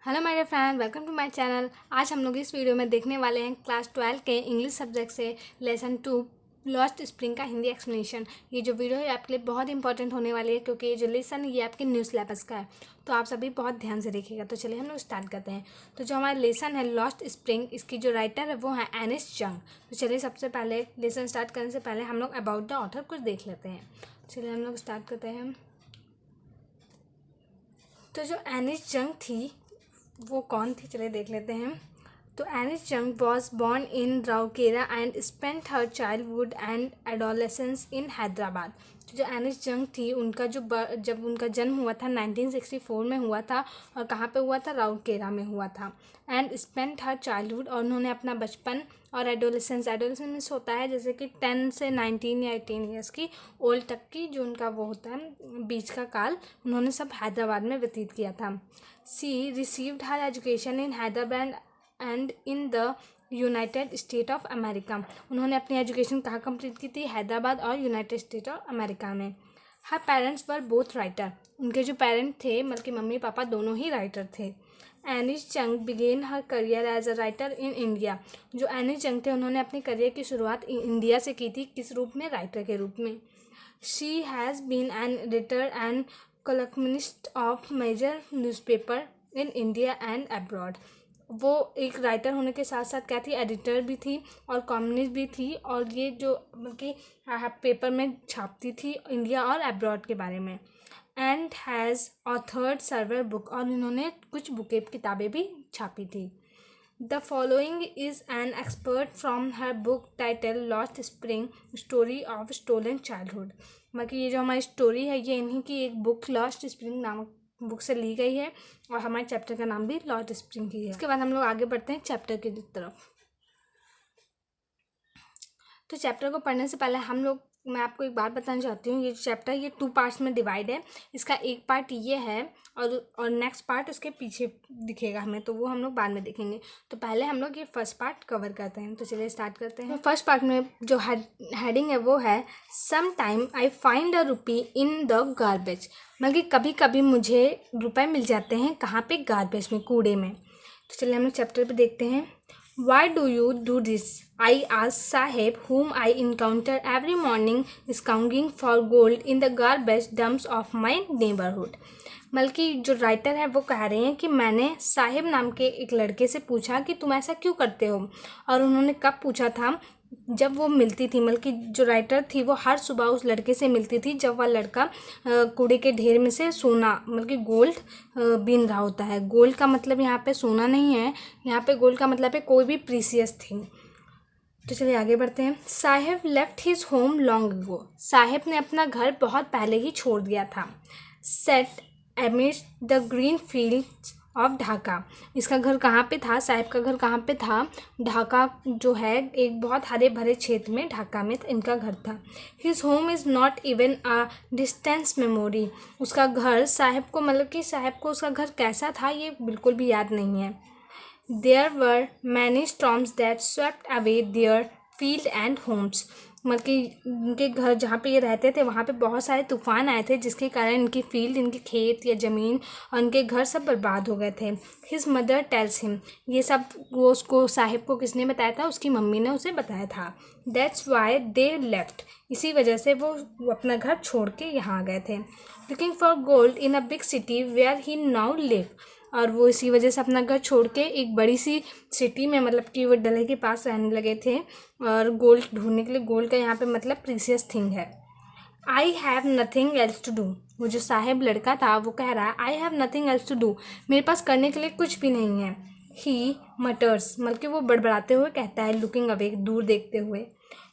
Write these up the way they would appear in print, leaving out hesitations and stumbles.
Hello my dear friend, welcome to my channel. आज हम लोग इस वीडियो में देखने वाले हैं क्लास 12 के इंग्लिश सब्जेक्ट से लेसन 2 लॉस्ट स्प्रिंग का हिंदी एक्सप्लेनेशन। ये जो वीडियो है आपके लिए बहुत इंपॉर्टेंट होने वाली है क्योंकि ये जो लेसन है ये आपके न्यू सिलेबस का है, तो आप सभी बहुत ध्यान से देखिएगा। तो चलिए हम लोग स्टार्ट करते हैं। तो जो हमारा लेसन है लॉस्ट स्प्रिंग, इसकी जो राइटर है वो है एर्नेस्ट यंग। तो चलिए सबसे पहले लेसन स्टार्ट करने से पहले हम लोग अबाउट द ऑथर कुछ देख लेते हैं। चलिए हम लोग स्टार्ट करते हैं। तो जो एर्नेस्ट यंग थी वो कौन थी, चलिए देख लेते हैं। तो Ernest Young was born in Rourkela and spent her childhood and adolescence in Hyderabad. तो जो एर्नेस्ट यंग थी उनका जब उनका जन्म हुआ था 1964 में हुआ था, और कहाँ पे हुआ था, राउरकेला में हुआ था। एंड स्पेंट हर चाइल्डहुड, और उन्होंने अपना बचपन और एडोलेसेंस होता है जैसे कि 10 से 19 या 18 ईयर्स की ओल्ड तक की जो उनका वो होता है बीच का काल, उन्होंने सब हैदराबाद में व्यतीत किया था। She received her education in Hyderabad and in the United State of America. उन्होंने अपनी एजुकेशन कहाँ कंप्लीट की थी, हैदराबाद और यूनाइटेड स्टेट ऑफ अमेरिका में। Her parents were both writer, उनके जो पेरेंट थे मतलब कि मम्मी पापा दोनों ही राइटर थे। Ernest Young began her career as a writer in India. जो एर्नेस्ट यंग थे उन्होंने अपने करियर की शुरुआत इंडिया से की थी, किस रूप में, राइटर के रूप में। She has been an editor and columnist of major newspaper in India and abroad। वो एक राइटर होने के साथ साथ क्या थी, एडिटर भी थी और कॉमनिस्ट भी थी, और ये जो मतलब कि पेपर में छापती थी इंडिया और अब्रॉड के बारे में। And has authored several book, और इन्होंने कुछ बुकें किताबें भी छापी थी। The following is an expert from her book title lost spring story of stolen childhood. मतलब ये जो हमारी स्टोरी है ये इन्हीं की एक बुक लॉस्ट स्प्रिंग नामक बुक से ली गई है, और हमारे चैप्टर का नाम भी लॉस्ट स्प्रिंग ही है। इसके बाद हम लोग आगे बढ़ते हैं चैप्टर की तरफ। तो चैप्टर को पढ़ने से पहले मैं आपको एक बात बताना चाहती हूँ। ये चैप्टर ये 2 पार्ट्स में डिवाइड है। इसका एक पार्ट ये है और नेक्स्ट पार्ट उसके पीछे दिखेगा हमें, तो वो हम लोग बाद में देखेंगे। तो पहले हम लोग ये फर्स्ट पार्ट कवर करते हैं। तो चलिए स्टार्ट करते हैं। फर्स्ट पार्ट में जो हेडिंग है वो है some time I find a rupee in the garbage. मतलब कि कभी कभी मुझे रुपए मिल जाते हैं, कहाँ पे, गार्बेज में, कूड़े में। तो चलिए हम लोग चैप्टर पर देखते हैं। Why do you do this? I asked Sahib, whom I encounter every morning scrounging for gold in the garbage dumps of my neighborhood। बल्कि जो राइटर है वो कह रहे हैं कि मैंने साहिब नाम के एक लड़के से पूछा कि तुम ऐसा क्यों करते हो, और उन्होंने कब पूछा था, जब वो मिलती थी, मतलब कि जो राइटर थी वो हर सुबह उस लड़के से मिलती थी जब वह लड़का कूड़े के ढेर में से सोना मतलब कि गोल्ड बीन रहा होता है। गोल्ड का मतलब यहाँ पे सोना नहीं है, यहाँ पे गोल्ड का मतलब है कोई भी प्रीसियस थिंग। तो चलिए आगे बढ़ते हैं। Sahib left his home long ago. Sahib ने अपना घर बहुत पहले ही छोड़ दिया था। Set एमिड the green fields of Dhaka. इसका घर कहाँ पे था, साहिब का घर कहाँ पे था, ढाका जो है एक बहुत हरे भरे क्षेत्र में, ढाका में इनका घर था। His home is not even a distance memory. उसका घर साहिब को मतलब कि साहिब को उसका घर कैसा था ये बिल्कुल भी याद नहीं है। There were many storms that swept away their field and homes. मतलब कि उनके घर जहाँ पे ये रहते थे वहाँ पे बहुत सारे तूफान आए थे जिसके कारण इनकी फील्ड, इनके खेत या ज़मीन और इनके घर सब बर्बाद हो गए थे। हिज मदर टेल्स हिम, ये सब वो उसको साहिब को किसने बताया था, उसकी मम्मी ने उसे बताया था। दैट्स वाई दे लेफ्ट, इसी वजह से वो अपना घर छोड़ के यहाँ आ गए थे। Looking for gold in a big city where he now live, और वो इसी वजह से अपना घर छोड़ के एक बड़ी सी सिटी में मतलब कि वो डले के पास रहने लगे थे, और गोल्ड ढूंढने के लिए, गोल्ड का यहाँ पे मतलब प्रीसियस थिंग है। I have nothing else to do. वो जो साहिब लड़का था वो कह रहा है I have nothing else to do, मेरे पास करने के लिए कुछ भी नहीं है। ही मटर्स, मतलब कि वो बड़बड़ाते हुए कहता है, लुकिंग अवे, दूर देखते हुए।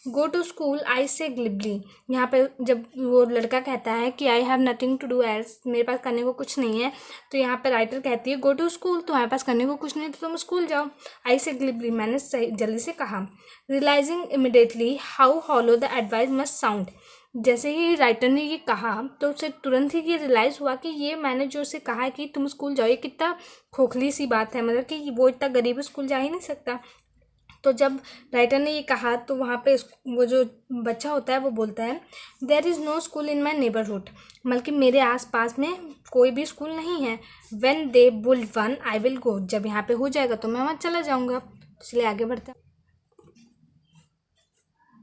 गो टू स्कूल आई से ग्लिबली। यहाँ पे जब वो लड़का कहता है कि I have nothing to do else, मेरे पास करने को कुछ नहीं है, तो यहाँ पे राइटर कहती है गो टू स्कूल, तुम्हारे पास करने को कुछ नहीं तो तुम स्कूल जाओ। आई से ग्लिबली, मैंने सही जल्दी से कहा। Realising immediately how hollow the advice must sound. जैसे ही राइटर ने ये कहा तो उसे तुरंत ही ये रियलाइज़ हुआ कि ये मैंने जो उसे कहा है कि तुम स्कूल जाओ, ये कितना खोखली सी बात है, मतलब कि वो इतना गरीब स्कूल जा ही नहीं सकता। तो जब राइटर ने ये कहा तो वहाँ पे वो जो बच्चा होता है वो बोलता है there is no school in my neighbourhood, मतलब कि मेरे आसपास में कोई भी स्कूल नहीं है। When they built one I will go, जब यहाँ पे हो जाएगा तो मैं वहाँ चला जाऊँगा। इसलिए आगे बढ़ते हैं।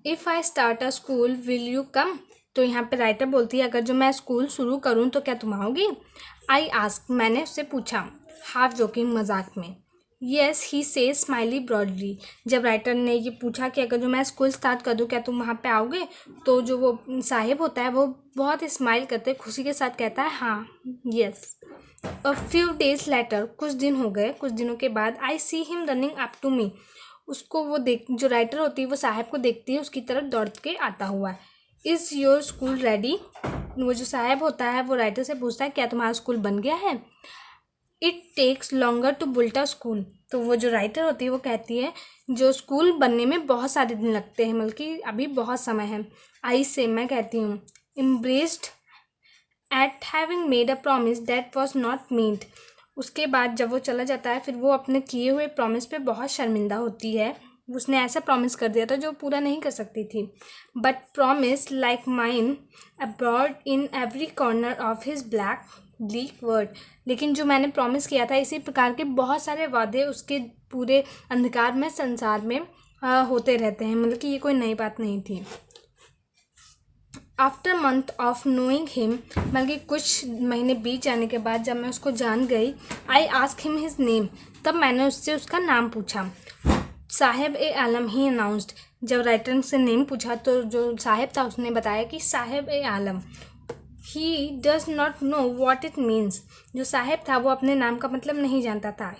If I start a school will you come, तो यहाँ पे राइटर बोलती है अगर जो मैं स्कूल शुरू करूँ तो क्या तुम आओगी। आई आस्क, मैंने उससे पूछा, हाफ जोकिंग मजाक में। येस ही से स्माइली ब्रॉडली, जब राइटर ने ये पूछा कि अगर जो मैं स्कूल स्टार्ट कर दूँ क्या तुम वहाँ पे आओगे, तो जो वो साहिब होता है वो बहुत ही स्माइल करते खुशी के साथ कहता है हाँ yes. A few days later, कुछ दिन हो गए, कुछ दिनों के बाद I see him running up to me, उसको वो देख, जो राइटर होती है वो साहब को देखती है, उसकी तरफ दौड़ के आता हुआ है। इज़ योर स्कूल रेडी, वो जो साहब होता है वो राइटर से पूछता है क्या तुम्हारा स्कूल बन गया है। It takes longer to build a school, तो वो जो राइटर होती है वो कहती है जो स्कूल बनने में बहुत सारे दिन लगते हैं, मतलब कि अभी बहुत समय है। आई से, मैं कहती हूँ, embraced eight having made a promise that was not made, उसके बाद जब वो चला जाता है फिर वो अपने किए हुए प्रॉमिस पे बहुत शर्मिंदा होती है। उसने ऐसा प्रॉमिस कर दिया था जो पूरा नहीं कर सकती थी। But promise like mine abroad in every corner of his bleak word, लेकिन जो मैंने प्रॉमिस किया था इसी प्रकार के बहुत सारे वादे उसके पूरे अंधकार में संसार में होते रहते हैं, मतलब कि ये कोई नई बात नहीं थी। After month of knowing him, मतलब कि कुछ महीने बीत जाने के बाद जब मैं उसको जान गई, I ask him his name, तब मैंने उससे उसका नाम पूछा। साहिब ए आलम ही अनाउंस्ड, जब राइटर से नेम पूछा तो जो साहिब था उसने बताया कि Sahib e Alam. He does not know what it means, जो साहिब था वो अपने नाम का मतलब नहीं जानता था।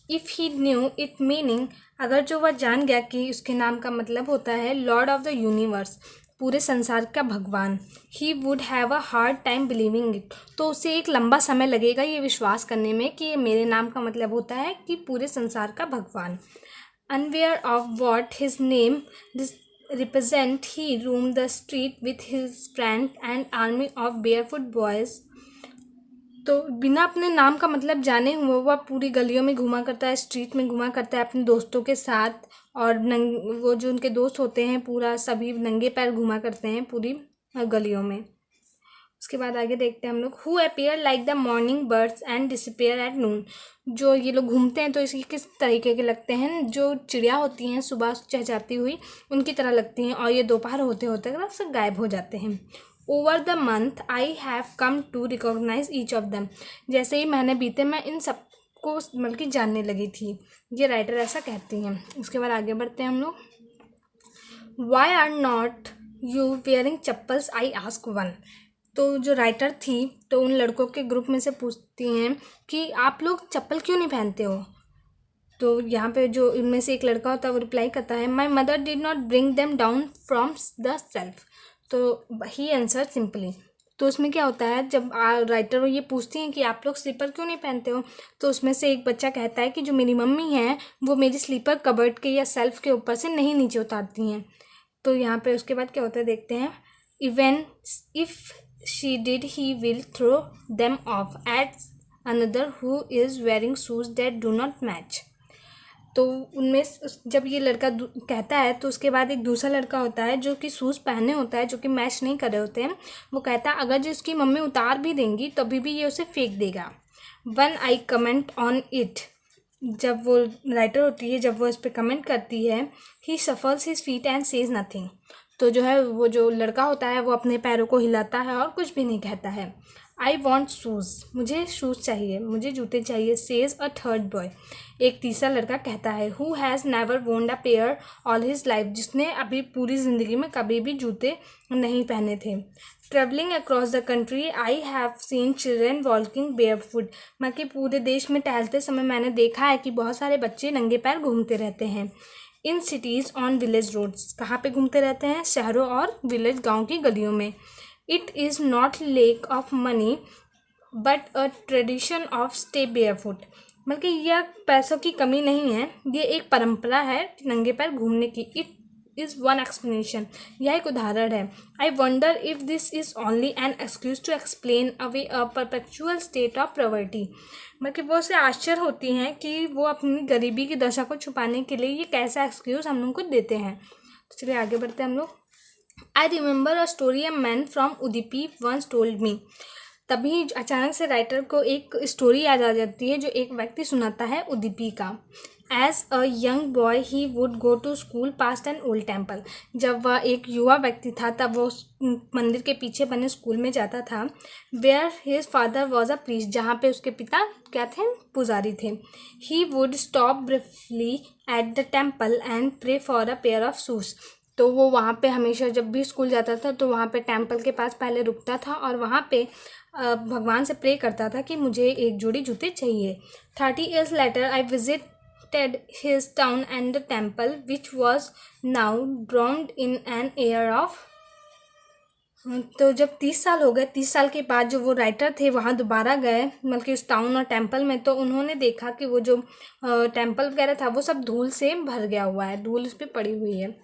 If he knew it meaning, अगर जो वह जान गया कि उसके नाम का मतलब होता है लॉर्ड ऑफ द यूनिवर्स, पूरे संसार का भगवान, he would have a hard time believing it, तो उसे एक लंबा समय लगेगा ये विश्वास करने में कि ये मेरे नाम का मतलब होता है कि पूरे संसार का भगवान। Unaware of what his name represent he roamed the street with his friend and army of barefoot boys, तो बिना अपने नाम का मतलब जाने हुए वह पूरी गलियों में घुमा करता है, स्ट्रीट में घुमा करता है अपने दोस्तों के साथ, और वो जो उनके दोस्त होते हैं पूरा सभी नंगे पैर घुमा करते हैं पूरी गलियों में। उसके बाद आगे देखते हैं हम लोग। Who appear like the morning birds and disappear at noon, जो ये लोग घूमते हैं तो इसकी किस तरीके के लगते हैं, जो चिड़िया होती हैं सुबह चहचहाती हुई उनकी तरह लगती हैं, और ये दोपहर होते होते सब गायब हो जाते हैं। Over the month I have come to recognise each of them, जैसे ही महीने बीते मैं इन सब को मतलब कि जानने लगी थी, ये राइटर ऐसा कहती हैं। उसके बाद आगे बढ़ते हैं हम लोग। Why are not you wearing chappals I ask one, तो जो राइटर थी तो उन लड़कों के ग्रुप में से पूछती हैं कि आप लोग चप्पल क्यों नहीं पहनते हो, तो यहाँ पे जो इनमें से एक लड़का होता है वो रिप्लाई करता है my mother did not bring them down from the self, तो ही आंसर सिंपली, तो उसमें क्या होता है जब राइटर ये पूछती हैं कि आप लोग स्लीपर क्यों नहीं पहनते हो, तो उसमें से एक बच्चा कहता है कि जो मेरी मम्मी हैं वो मेरी स्लीपर कबर्ड के या सेल्फ के ऊपर से नहीं नीचे उतारती हैं। तो यहाँ पे उसके बाद क्या होता है देखते हैं। Even if she did he will throw them off at another who is wearing shoes that do not match, तो उनमें जब ये लड़का कहता है तो उसके बाद एक दूसरा लड़का होता है जो कि शूज़ पहने होता है जो कि मैच नहीं कर रहे होते हैं, वो कहता है अगर जो इसकी मम्मी उतार भी देंगी तभी भी ये उसे फेंक देगा। One I comment on it, जब वो राइटर होती है जब वो इस पर कमेंट करती है, he shuffles his feet and says nothing, तो जो है वो जो लड़का होता है वो अपने पैरों को हिलाता है और कुछ भी नहीं कहता है। आई वॉन्ट शूज़, मुझे शूज़ चाहिए, मुझे जूते चाहिए, सेज अ थर्ड बॉय, एक तीसरा लड़का कहता है। हु हैज़ नेवर वोन a pair all his life, जिसने अभी पूरी ज़िंदगी में कभी भी जूते नहीं पहने थे। Travelling across the country I have seen children walking barefoot, मैं कि पूरे देश में टहलते समय मैंने देखा है कि बहुत सारे बच्चे नंगे पैर घूमते रहते हैं। In cities on village roads, कहाँ पे घूमते रहते हैं, शहरों और विलेज गाँव की गलियों में। It is not lake of money but a tradition of stay barefoot, मतलब कि यह पैसों की कमी नहीं है, ये एक परंपरा है नंगे पैर घूमने की। It is one explanation. यह एक उदाहरण है। I wonder if this is only an excuse to explain away a perpetual state of poverty. मतलब वो से आश्चर्य होती हैं कि वो अपनी गरीबी की दशा को छुपाने के लिए ये कैसा एक्सक्यूज़ हम लोग को देते हैं। तो चलिए आगे बढ़ते हैं हम लोग। I remember a story a man from Udupi once told me. तभी अचानक से राइटर को एक स्टोरी याद आ जाती है जो एक व्यक्ति सुनाता है उदुपी का। As a young boy he would go to school past an old temple. जब वह एक युवा व्यक्ति था तब वो मंदिर के पीछे बने स्कूल में जाता था। Where his father was a priest, जहाँ पे उसके पिता क्या थे, पुजारी थे। He would stop briefly at the temple and pray for a pair of shoes. तो वो वहाँ पे हमेशा जब भी स्कूल जाता था तो वहाँ पे टेम्पल के पास पहले रुकता था और वहाँ पे भगवान से प्रे करता था कि मुझे एक जोड़ी जूते चाहिए। 30 years later I visited his town and the temple which was now drowned in an air of। तो जब 30 साल हो गए, 30 साल के बाद जो वो राइटर थे वहाँ दोबारा गए मतलब कि उस टाउन और टेम्पल में, तो उन्होंने देखा कि वो जो टेम्पल वगैरह था वो सब धूल से भर गया हुआ है, धूल उस पर पड़ी हुई है।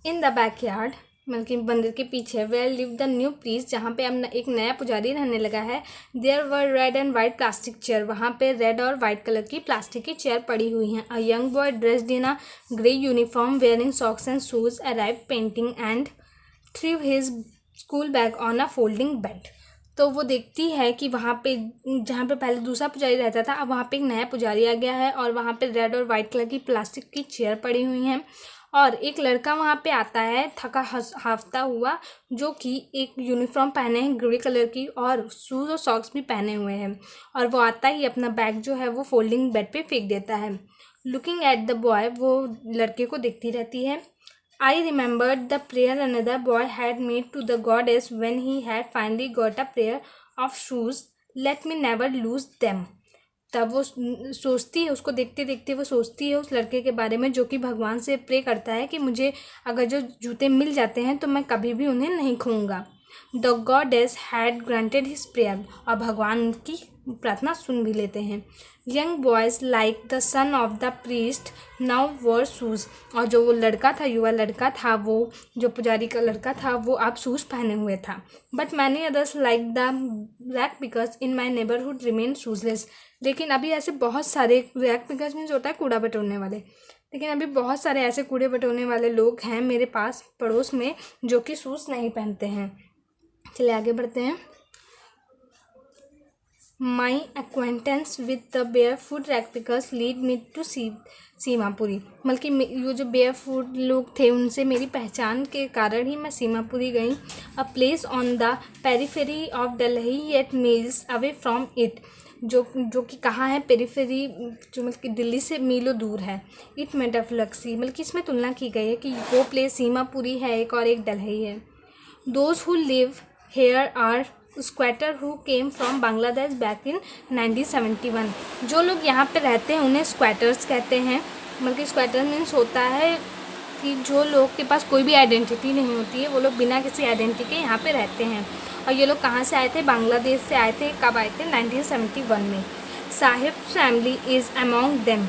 इन द बैकयार्ड मतलब कि मंदिर के पीछे where live the new priest, जहाँ पे अब एक नया पुजारी रहने लगा है। There were red and white plastic chair, वहाँ पे रेड और वाइट कलर की प्लास्टिक की चेयर पड़ी हुई हैं। A young boy dressed in a grey uniform wearing socks and shoes arrive panting and threw his school bag on a folding bed. तो वो देखती है कि वहाँ पे जहाँ पे पहले दूसरा पुजारी रहता था अब वहाँ पे एक नया पुजारी आ गया है और वहाँ पे रेड और वाइट कलर की प्लास्टिक की चेयर पड़ी हुई हैं और एक लड़का वहाँ पे आता है थका हाफता हुआ, जो कि एक यूनिफॉर्म पहने हैं ग्रे कलर की और शूज़ और सॉक्स भी पहने हुए हैं और वो आता ही अपना बैग जो है वो फोल्डिंग बेड पे फेंक देता है। लुकिंग एट द बॉय, वो लड़के को देखती रहती है। I remembered the prayer another boy had made to the goddess when he had finally got a pair of shoes. Let me never lose them. तब वो सोचती है, उसको देखते देखते वो सोचती है उस लड़के के बारे में जो कि भगवान से प्रे करता है कि मुझे अगर जो जूते मिल जाते हैं तो मैं कभी भी उन्हें नहीं खोऊंगा। The goddess had granted his prayer, और भगवान उनकी प्रार्थना सुन भी लेते हैं। Young boys like the son of the priest now wear shoes, और जो वो लड़का था, युवा लड़का था, वो जो पुजारी का लड़का था वो अब शूज़ पहने हुए था। But many others like the black pickers in my neighbourhood remain shoeless. लेकिन अभी ऐसे बहुत सारे, ब्लैक पिकर्स मीन्स होता है कूड़ा बटोरने वाले, लेकिन अभी बहुत सारे ऐसे कूड़े बटोरने वाले लोग हैं मेरे पास पड़ोस में जो कि शूज़ नहीं पहनते हैं। चलिए आगे बढ़ते हैं। My acquaintance with the barefoot rag pickers lead me to Seemapuri, बल्कि ये जो बेयर फूड लोग थे उनसे मेरी पहचान के कारण ही मैं सीमापुरी गई। A place on the periphery of Delhi yet meals away from it, जो कि कहाँ है, पेरीफेरी जो मतलब कि दिल्ली से मीलों दूर है। इट मेटाफ्लक्सी, बल्कि इसमें तुलना की गई है कि वो प्लेस सीमापुरी है एक और एक दिल्ली है। Those who live here are squatter who came from Bangladesh back in 1971। जो लोग यहाँ पे रहते हैं उन्हें स्क्वैटर्स कहते हैं। बल्कि स्क्वैटर मीन्स होता है कि जो लोग के पास कोई भी आइडेंटिटी नहीं होती है, वो लोग बिना किसी आइडेंटिटी के यहाँ पे रहते हैं। और ये लोग कहाँ से आए थे, बांग्लादेश से आए थे। कब आए थे, 1971 में। Sahib family is among them,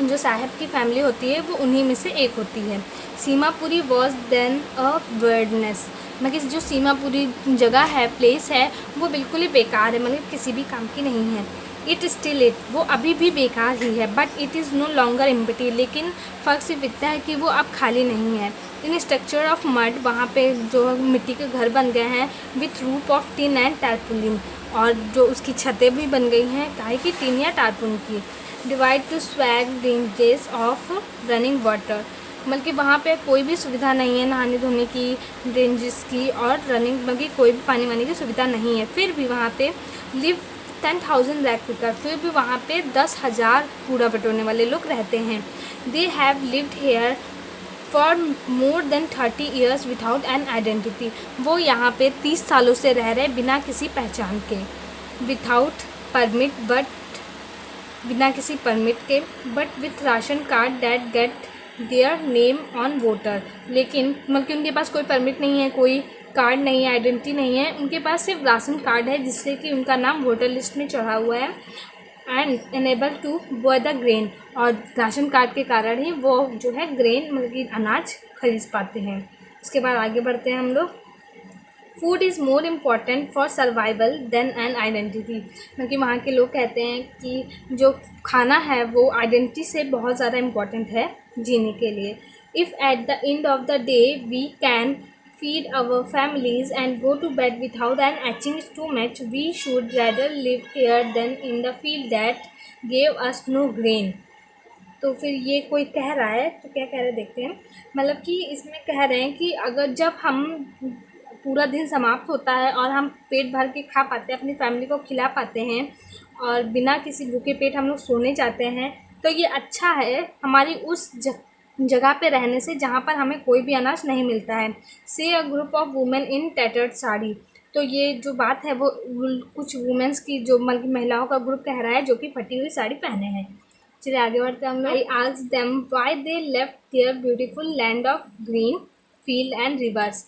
जो साहिब की फैमिली होती है वो उन्हीं में से एक होती है। सीमापुरी वॉज देन अ वर्डनेस, मतलब जो सीमापुरी जगह है, प्लेस है, वो बिल्कुल ही बेकार है, मतलब किसी भी काम की नहीं है। इट स्टिल इट, वो अभी भी बेकार ही है। But it is no longer empty, लेकिन फ़र्क सिर्फ इतना है कि वो अब खाली नहीं है। इन स्ट्रक्चर ऑफ मड, वहाँ पे जो मिट्टी के घर बन गए हैं विथ रूप ऑफ टिन एंड टारपुलिन, और जो उसकी छतें भी बन गई हैं काहे की, टिन या टारपुन की। Divide two swag ranges of running water, बल्कि वहाँ पे कोई भी सुविधा नहीं है नहाने धोने की, रेंजेस की और रनिंग, बल्कि कोई भी पानी वानी की सुविधा नहीं है। फिर भी वहाँ पे लिव 10,000 रैक पिकर, फिर भी वहाँ पे 10,000 कूड़ा बटोरने वाले लोग रहते हैं। They have lived here for more than 30 years without an identity, वो यहाँ पे 30 सालों से रह रहे बिना किसी पहचान के। विदाउट परमिट, बट बिना किसी परमिट के, but with ration card that get their name on voter, लेकिन मतलब उनके पास कोई परमिट नहीं है, कोई कार्ड नहीं है, आइडेंटिटी नहीं है, उनके पास सिर्फ राशन कार्ड है जिससे कि उनका नाम वोटर लिस्ट में चढ़ा हुआ है। And enable to buy the grain, और राशन कार्ड के कारण ही वो जो है ग्रेन मतलब कि अनाज खरीद पाते हैं। उसके बाद आगे बढ़ते हैं हम लोग। Food is more important for survival than an identity, क्योंकि वहाँ के लोग कहते हैं कि जो खाना है वो आइडेंटिटी से बहुत ज़्यादा इम्पॉर्टेंट है जीने के लिए। If at the end of the day we can feed our families and go to bed without an itching stomach, we should rather live here than in the field that gave us no grain। तो फिर ये कोई कह रहा है, तो क्या कह रहे हैं देखते हैं। मतलब कि इसमें कह रहे हैं कि अगर जब हम पूरा दिन समाप्त होता है और हम पेट भर के खा पाते हैं, अपनी फैमिली को खिला पाते हैं और बिना किसी भूखे पेट हम लोग सोने जाते हैं, तो ये अच्छा है हमारी उस जगह पे रहने से जहाँ पर हमें कोई भी अनाज नहीं मिलता है। से a group of women in tattered sari, तो ये जो बात है वो कुछ वुमेन्स की जो मतलब महिलाओं का ग्रुप कह रहा है जो कि फटी हुई साड़ी पहने हैं। चलिए आगे बढ़ते हैं हम लोग। I asked them why they left their beautiful land of green field and rivers.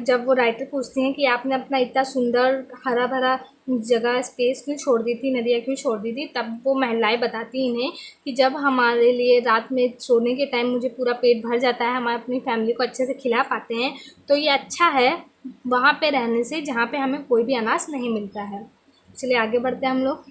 जब वो राइटर पूछती हैं कि आपने अपना इतना सुंदर हरा भरा जगह स्पेस क्यों छोड़ दी थी, नदियाँ क्यों छोड़ दी थी, तब वो महिलाएं बताती इन्हें कि जब हमारे लिए रात में सोने के टाइम मुझे पूरा पेट भर जाता है, हम अपनी फैमिली को अच्छे से खिला पाते हैं, तो ये अच्छा है वहाँ पे रहने से जहाँ पे हमें कोई भी अनाज नहीं मिलता है। चलिए आगे बढ़ते हैं हम लोग।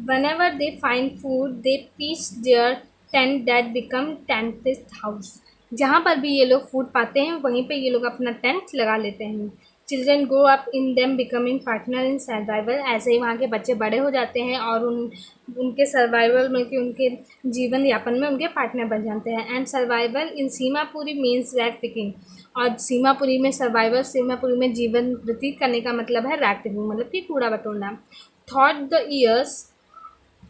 Whenever they find food, they pitch their tent that become tented house। जहाँ पर भी ये लोग फूड पाते हैं वहीं पे ये लोग अपना टेंट लगा लेते हैं। Children grow up in them becoming partner in survival. ऐसे ही वहाँ के बच्चे बड़े हो जाते हैं और उनके सर्वाइवल में कि उनके जीवन यापन में उनके पार्टनर बन जाते हैं। And survival in Seemapuri means rag picking, और सीमापुरी में सर्वाइवल, सीमापुरी में जीवन व्यतीत करने का मतलब है रैग पिकिंग, मतलब कि कूड़ा बटोरना।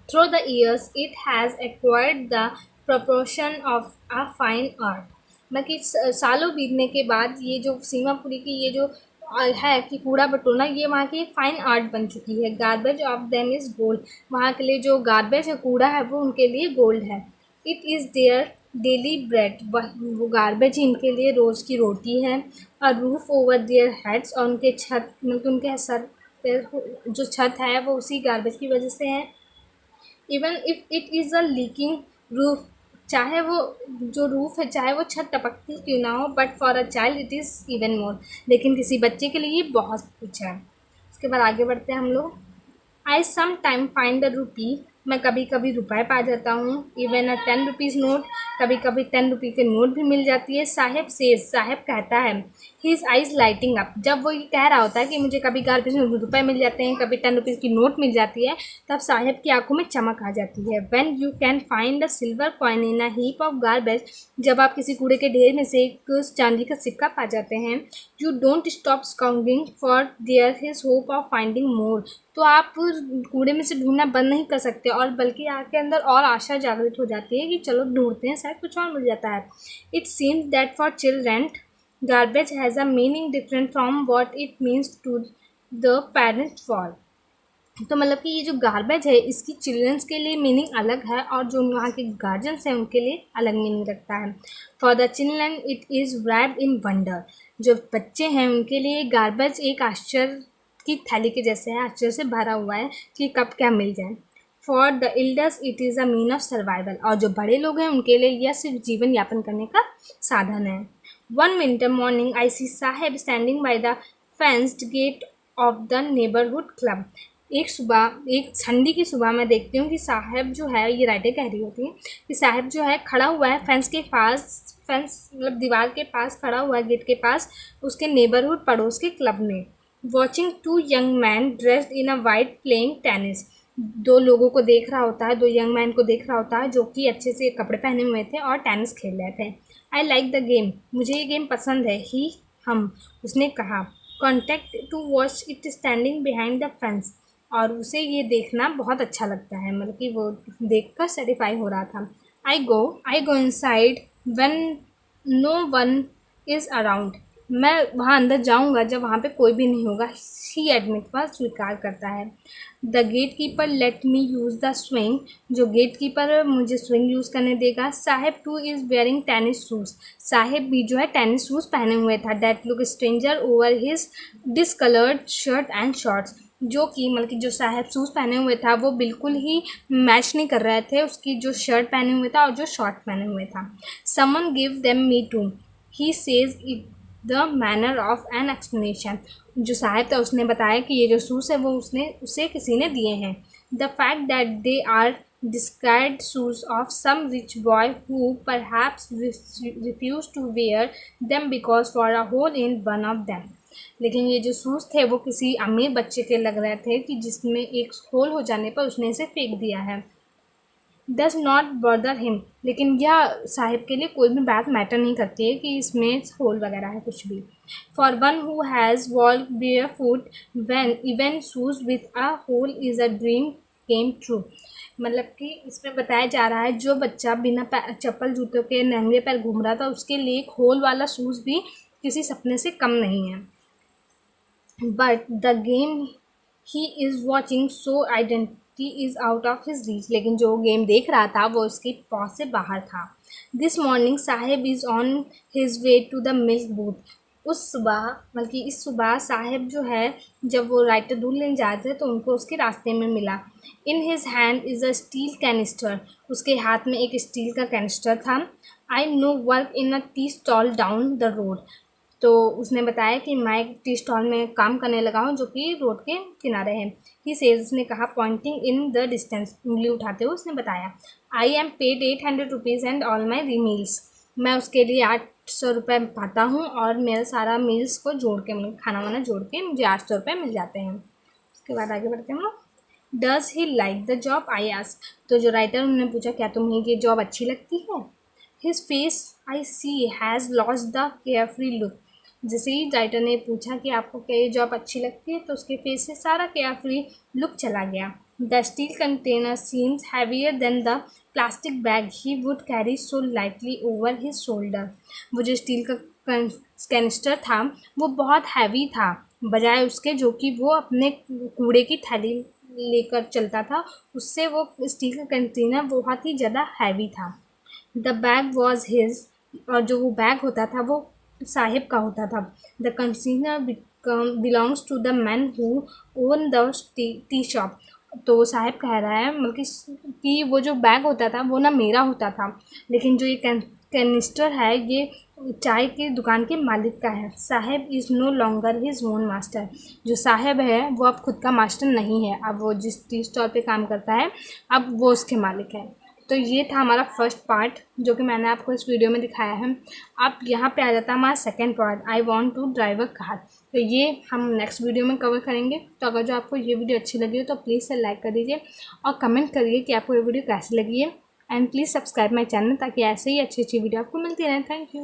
Through the years, it has acquired the proportion of a fine art। मतलब कि सालों बीतने के बाद ये जो सीमापुरी की ये जो है कि कूड़ा बटोरना, ये वहाँ की एक फ़ाइन आर्ट बन चुकी है। Garbage of them is gold, वहाँ के लिए जो गार्बेज है, कूड़ा है, वो उनके लिए गोल्ड है। It is their daily bread, वो गार्बेज इनके लिए रोज़ की रोटी है। और रूफ ओवर देयर हेड्स, और उनके छत मतलब उनके सर पे जो छत है वो उसी गार्बेज की वजह से है। Even if it is a leaking roof, चाहे वो जो रूफ है चाहे वो छत टपकती क्यों ना हो, but for a child it is even more, लेकिन किसी बच्चे के लिए बहुत कुछ है। उसके बाद आगे बढ़ते हैं हम लोग। I some time find the rupee, मैं कभी कभी रुपये पा जाता हूँ। इवन अ 10 रुपीज़ नोट, कभी कभी 10 रुपये के नोट भी मिल जाती है। साहेब सेज, साहेब कहता है। हिज आइज़ लाइटिंग अप, जब वो ये कह रहा होता है कि मुझे कभी गार्बेज में रुपये मिल जाते हैं, कभी 10 रुपीज़ की नोट मिल जाती है, तब साहेब की आंखों में चमक आ जाती है। When you can find a silver coin in a heap of garbage, जब आप किसी कूड़े के ढेर में से एक चांदी का सिक्का पा जाते हैं, you don't stop scrounging for there his hope of finding more, तो आप कूड़े में से ढूंढना बंद नहीं कर सकते, और बल्कि आपके अंदर और आशा जागृत हो जाती है कि चलो ढूंढते हैं, शायद कुछ और मिल जाता है। It seems that for children garbage has a meaning different from what it means to the parents for. तो मतलब कि ये जो गार्बेज है इसकी चिल्ड्रंस के लिए मीनिंग अलग है, और जो वहाँ के गार्जियंस हैं उनके लिए अलग मीनिंग रखता है। For the children it is wrapped in wonder, जो बच्चे हैं उनके लिए गार्बेज एक आश्चर्य की थैली के जैसे है, आश्चर्य से भरा हुआ है कि कब क्या मिल जाए। For the elders it is a mean of survival, और जो बड़े लोग हैं उनके लिए यह सिर्फ जीवन यापन करने का साधन है। One winter morning I see Saheb standing by the fenced gate of the neighbourhood club. एक ठंडी की सुबह मैं देखती हूँ कि साहब जो है, ये राइटर कह रही होती है कि साहब जो है खड़ा हुआ है फेंस के पास, फेंस मतलब दीवार के पास खड़ा हुआ है, गेट के पास, उसके नेबरहुड पड़ोस के क्लब में। Watching 2 young man dressed in a white playing tennis, 2 लोगों को देख रहा होता है, 2 यंग मैन को देख रहा होता है जो कि अच्छे से कपड़े पहने हुए थे और टेनिस खेल रहे थे। आई लाइक द गेम, मुझे ये गेम पसंद है। हम उसने कहा। Content to watch it standing behind the fence, और उसे ये देखना बहुत अच्छा लगता है, मतलब कि वो देखकर सेटिस्फाई हो रहा था। I go inside when no one is around, मैं वहाँ अंदर जाऊँगा जब वहाँ पे कोई भी नहीं होगा। ही एडमिट, वह स्वीकार करता है। The gatekeeper let me use the swing, जो गेट कीपर मुझे स्विंग यूज़ करने देगा। Saheb too is wearing tennis shoes, Saheb भी जो है टेनिस शूज़ पहने हुए था। That look stranger over his discoloured shirt and shorts, जो कि मतलब कि जो साहब शूज़ पहने हुए था वो बिल्कुल ही मैच नहीं कर रहे थे उसकी जो शर्ट पहने हुए था और जो शॉर्ट पहने हुए था। Someone give them me to, he says it the manner of an explanation. जो साहब था उसने बताया कि ये जो शूज़ है वो उसने उसे किसी ने दिए हैं। The fact that they are discarded shoes of some rich boy who perhaps refused to wear them because for a hole in one of them। लेकिन ये जो शूज़ थे वो किसी अमीर बच्चे के लग रहे थे कि जिसमें एक होल हो जाने पर उसने इसे फेंक दिया है। डज नॉट बॉदर हिम, लेकिन यह साहिब के लिए कोई भी बात मैटर नहीं करती है कि इसमें होल वगैरह है कुछ भी। For one who has walk bare foot when even shoes with a hole is a dream came true. मतलब कि इसमें बताया जा रहा है जो बच्चा बिना चप्पल जूतों के नंगे पैर घूम रहा था उसके लिए एक होल वाला शूज़ भी किसी सपने से कम नहीं है। But the game he is watching so identity is out of his reach, लेकिन जो गेम देख रहा था वो उसकी पहुँच से बाहर था। This morning Saheb is on his way to the milk booth. उस सुबह बल्कि इस सुबह साहेब जो है जब वो राइटर दूध लेने जाते थे तो उनको उसके रास्ते में मिला। In his hand is a steel canister, उसके हाथ में एक स्टील का कैनिस्टर था। I know work in a tea stall down the road, तो उसने बताया कि मैं एक टी स्टॉल में काम करने लगा हूँ जो कि रोड के किनारे है। ही सेज, उसने कहा पॉइंटिंग इन द डिस्टेंस, उंगली उठाते हुए उसने बताया। I am paid 800 rupees and all my meals, मैं उसके लिए 800 रुपये पाता हूँ और मेरा सारा मील्स को जोड़ के मतलब खाना वाना जोड़ के मुझे 800 रुपये मिल जाते हैं। उसके बाद आगे बढ़ते हैं हम लोग। Does he like the job I ask, तो जो राइटर उन्होंने पूछा क्या तुम्हें ये जॉब अच्छी लगती है। His face I see has lost the carefree look, जैसे ही राइटर ने पूछा कि आपको क्या ये जॉब अच्छी लगती है तो उसके फेस से सारा केयरफ्री लुक चला गया। The steel container seems heavier than the plastic bag he would carry so lightly over his shoulder. वो जो स्टील का कैनिस्टर था वो बहुत हैवी था बजाय उसके जो कि वो अपने कूड़े की थैली लेकर चलता था, उससे वो स्टील का कंटेनर बहुत ही ज़्यादा हैवी था। द बैग वॉज हिज, और जो वो बैग होता था वो साहिब का होता था। The container belongs to the man who own the tea shop, तो साहिब कह रहा है मतलब कि वो जो बैग होता था वो ना मेरा होता था, लेकिन जो ये कैनिस्टर है ये चाय की दुकान के मालिक का है। Sahib is no longer his own master, जो साहिब है वो अब खुद का मास्टर नहीं है, अब वो जिस टी स्टॉल पे काम करता है अब वो उसके मालिक है। तो ये था हमारा फर्स्ट पार्ट जो कि मैंने आपको इस वीडियो में दिखाया है। अब यहाँ पे आ जाता है हमारा second part, I want to drive a car. तो ये हम नेक्स्ट वीडियो में कवर करेंगे। तो अगर जो आपको ये वीडियो अच्छी लगी हो तो प्लीज़ से लाइक कर दीजिए और कमेंट करिए कि आपको ये वीडियो कैसी लगी है। And please subscribe my channel ताकि ऐसे ही अच्छी अच्छी वीडियो आपको मिलती रहे। Thank you.